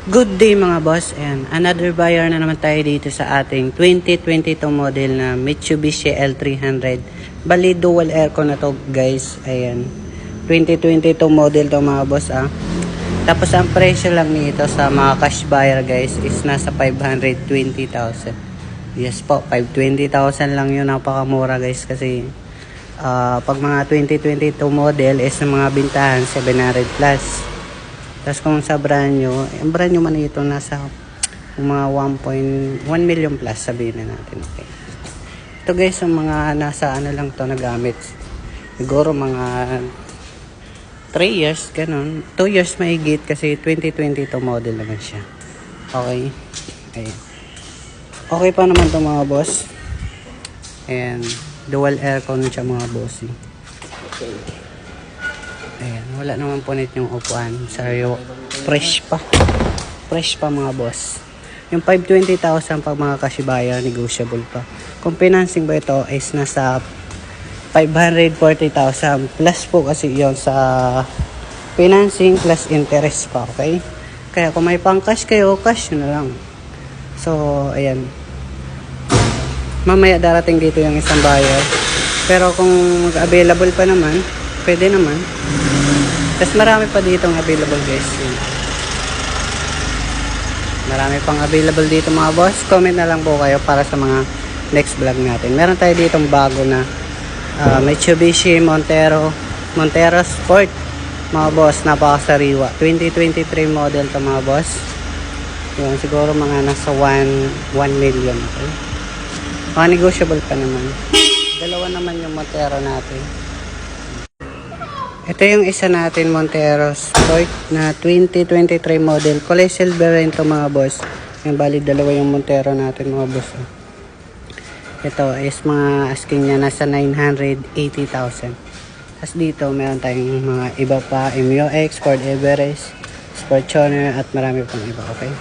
Good day mga boss, and another buyer na naman tayo dito sa ating 2022 model na Mitsubishi L300. Bali dual aircon na to guys. Ayan, 2022 model to mga boss Tapos ang presyo lang nito sa mga cash buyer guys is nasa 520,000. Yes po, 520,000 lang yun. Napakamura guys kasi pag mga 2022 model is ng mga bintahan 700 plus. Tapos kung sa brand new, ang brand new man ito nasa mga 1.1 million plus sabihin na natin. Okay. Ito guys, ang mga nasa ano lang to nagamit. Siguro mga 3 years, ganun. 2 years mahigit kasi 2022 model naman siya. Okay. Ayan. Okay pa naman to mga boss. And dual aircon siya mga boss. Okay. Ayan, wala naman punit yung upuan. Sayo, fresh pa. Fresh pa mga boss. Yung 520,000 pag mga cash buyer, negotiable pa. Kung financing ba ito is nasa 540,000 plus po kasi yon sa financing plus interest pa, okay? Kaya kung may pang cash kayo, cash yun na lang. So, ayan. Mamaya darating dito yung isang buyer. Pero kung available pa naman, pwede naman. Tapos marami pa dito available guys. Marami pang available dito mga boss. Comment na lang po kayo para sa mga next vlog natin. Meron tayo ditong bago na Mitsubishi Montero Sport mga boss. Napakasariwa. 2023 model to mga boss. Yun, siguro mga nasa 1 million. Okay? Mga negotiable pa naman. Dalawa naman yung Montero natin. Ito yung isa natin Montero Sport na 2023 model. Kulay silver rin to mga boss. Yung bali dalawa yung Montero natin mga boss. Ito is mga asking niya nasa 980,000. Tapos dito meron tayong mga iba pa. MUX, Ford Everest, Sporttuner at marami pang iba. Okay.